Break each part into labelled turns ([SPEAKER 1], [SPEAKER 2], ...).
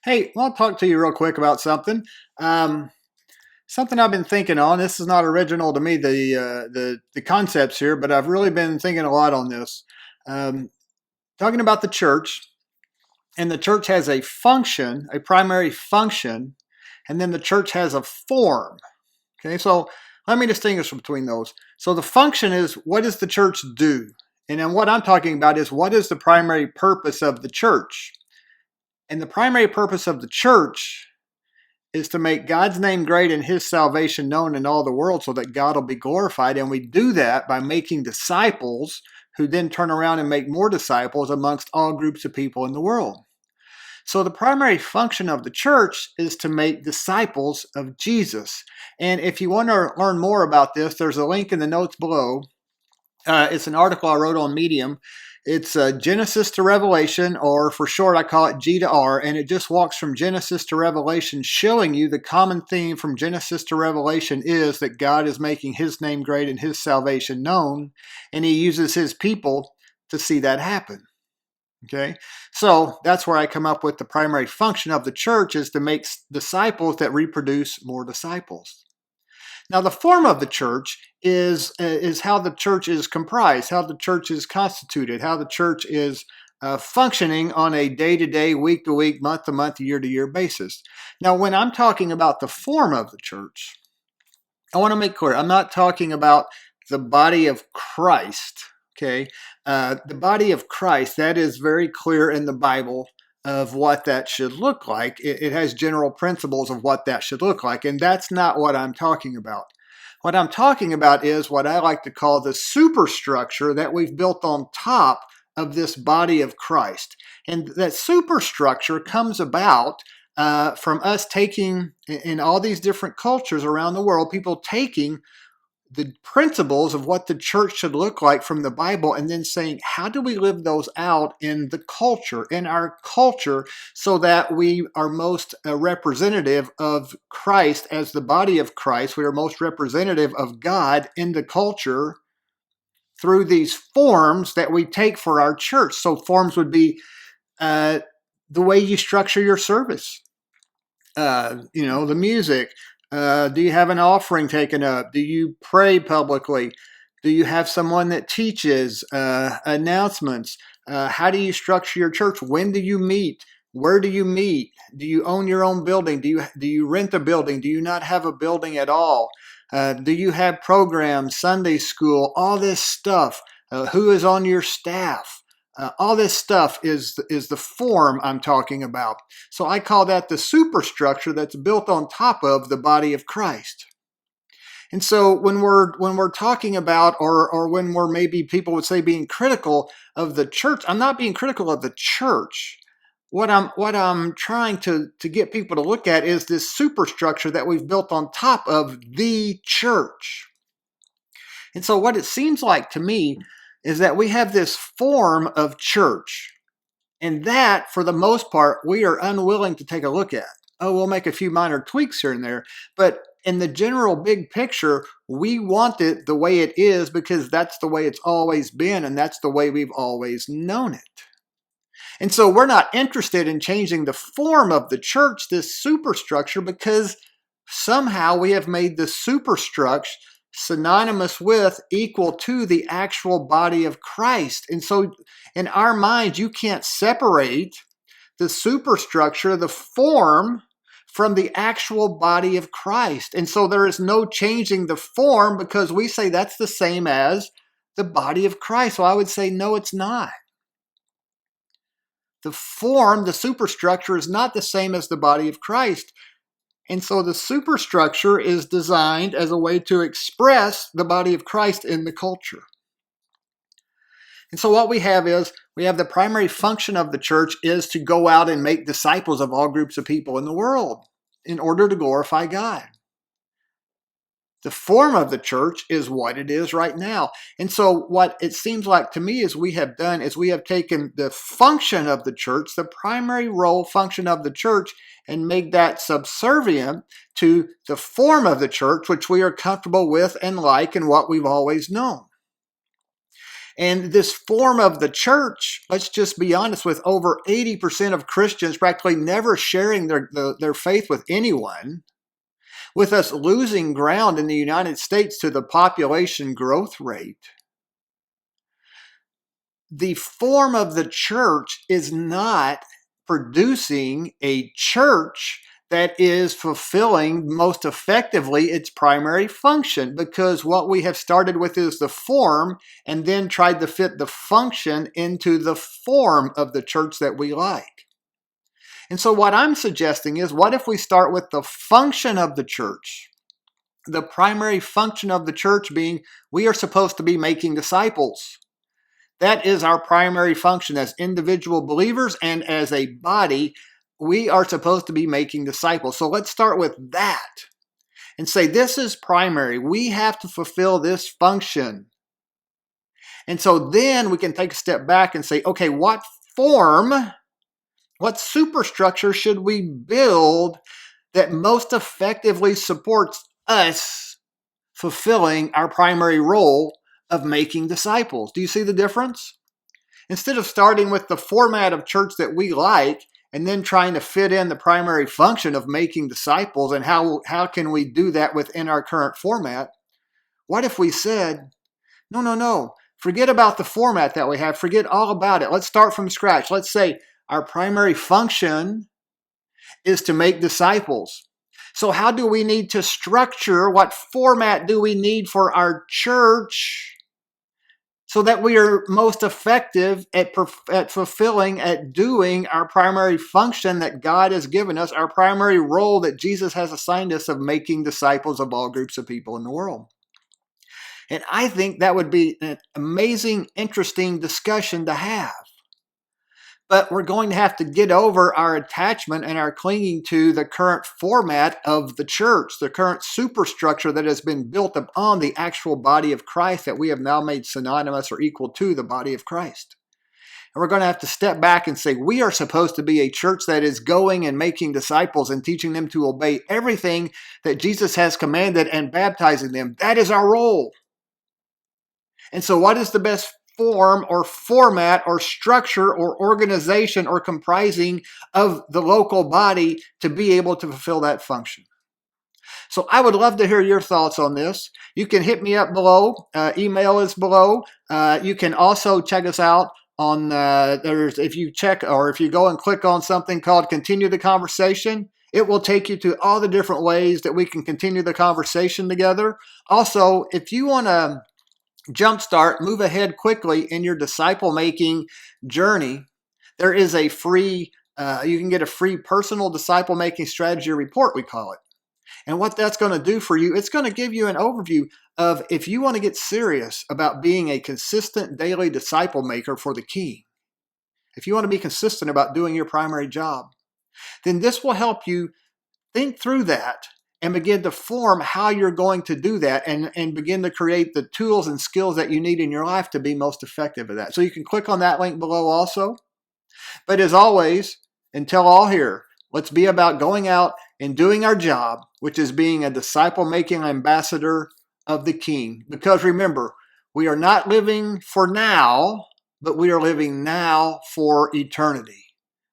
[SPEAKER 1] Hey, I want to talk to you real quick about something. Um, Something I've been thinking on. This is not original to me, the concepts here, but I've really been thinking a lot on this. Um, Talking about the church, and the church has a function, a primary function, and then the church has a form. Okay, so let me distinguish between those. So the function is, what does the church do? And then what I'm talking about is, what is the primary purpose of the church? And the primary purpose of the church is to make God's name great and his salvation known in all the world so that God will be glorified. And we do that by making disciples who then turn around and make more disciples amongst all groups of people in the world. So the primary function of the church is to make disciples of Jesus. And if you want to learn more about this, there's a link in the notes below. It's an article I wrote on Medium. It's Genesis to Revelation, or for short, I call it G to R, and it just walks from Genesis to Revelation, showing you the common theme from Genesis to Revelation is that God is making his name great and his salvation known, and he uses his people to see that happen. Okay, so that's where I come up with the primary function of the church is to make disciples that reproduce more disciples. Now, the form of the church is how the church is comprised, how the church is constituted, how the church is functioning on a day-to-day, week-to-week, month-to-month, year-to-year basis. Now, when I'm talking about the form of the church, I want to make clear, I'm not talking about the body of Christ, okay? The body of Christ, that is very clear in the Bible of what that should look like. It has general principles of what that should look like, and that's not what I'm talking about. What I'm talking about is what I like to call the superstructure that we've built on top of this body of Christ. And that superstructure comes about from us taking, in all these different cultures around the world, people taking the principles of what the church should look like from the Bible and then saying, how do we live those out in the culture, in our culture, so that we are most representative of Christ as the body of Christ. We are most representative of God in the culture through these forms that we take for our church. So forms would be the way you structure your service, the music. Do you have an offering taken up? Do you pray publicly? Do you have someone that teaches announcements? How do you structure your church? When do you meet? Where do you meet? Do you own your own building? Do you rent a building? Do you not have a building at all? Do you have programs, Sunday school, all this stuff? Who is on your staff? All this stuff is the form I'm talking about. So I call that the superstructure that's built on top of the body of Christ. And so when we're talking about, or when we're, maybe people would say, being critical of the church, I'm not being critical of the church. What I'm trying to get people to look at is this superstructure that we've built on top of the church. And so what it seems like to me is that we have this form of church, and that, for the most part, we are unwilling to take a look at. Oh, we'll make a few minor tweaks here and there, but in the general big picture, we want it the way it is because that's the way it's always been, and that's the way we've always known it. And so we're not interested in changing the form of the church, this superstructure, because somehow we have made the superstructure synonymous with, equal to the actual body of Christ. And so in our minds, you can't separate the superstructure, the form, from the actual body of Christ. And so there is no changing the form because we say that's the same as the body of Christ. So I would say, no, it's not. The form, the superstructure, is not the same as the body of Christ. And so the superstructure is designed as a way to express the body of Christ in the culture. And so what we have is, we have the primary function of the church is to go out and make disciples of all groups of people in the world in order to glorify God. The form of the church is what it is right now. And so what it seems like to me is we have done is we have taken the function of the church, the primary role function of the church, and made that subservient to the form of the church, which we are comfortable with and like and what we've always known. And this form of the church, let's just be honest, with over 80% of Christians practically never sharing their faith with anyone, with us losing ground in the United States to the population growth rate, the form of the church is not producing a church that is fulfilling most effectively its primary function, because what we have started with is the form and then tried to fit the function into the form of the church that we like. And so what I'm suggesting is, what if we start with the function of the church? The primary function of the church being, we are supposed to be making disciples. That is our primary function as individual believers, and as a body, we are supposed to be making disciples. So let's start with that and say this is primary. We have to fulfill this function. And so then we can take a step back and say, okay, what form, what superstructure should we build that most effectively supports us fulfilling our primary role of making disciples? Do you see the difference? Instead of starting with the format of church that we like and then trying to fit in the primary function of making disciples and how can we do that within our current format, what if we said, no, forget about the format that we have, forget all about it. Let's start from scratch. Let's say our primary function is to make disciples. So how do we need to structure, what format do we need for our church so that we are most effective at fulfilling, at doing our primary function that God has given us, our primary role that Jesus has assigned us of making disciples of all groups of people in the world? And I think that would be an amazing, interesting discussion to have. But we're going to have to get over our attachment and our clinging to the current format of the church, the current superstructure that has been built upon the actual body of Christ that we have now made synonymous or equal to the body of Christ. And we're going to have to step back and say, we are supposed to be a church that is going and making disciples and teaching them to obey everything that Jesus has commanded and baptizing them. That is our role. And so what is the best form or format or structure or organization or comprising of the local body to be able to fulfill that function? So I would love to hear your thoughts on this. You can hit me up below. Email is below. You can also check us out on, if you go and click on something called Continue the Conversation, it will take you to all the different ways that we can continue the conversation together. Also, if you want to jumpstart, move ahead quickly in your disciple-making journey, there is a free, you can get a free personal disciple-making strategy report, we call it. And what that's going to do for you, it's going to give you an overview of if you want to get serious about being a consistent daily disciple maker for the King, if you want to be consistent about doing your primary job, then this will help you think through that and begin to form how you're going to do that and begin to create the tools and skills that you need in your life to be most effective at that. So you can click on that link below also. But as always, until all here, let's be about going out and doing our job, which is being a disciple-making ambassador of the King. Because remember, we are not living for now, but we are living now for eternity.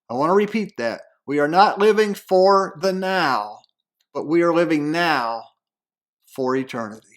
[SPEAKER 1] I want to repeat that. We are not living for the now, but we are living now for eternity.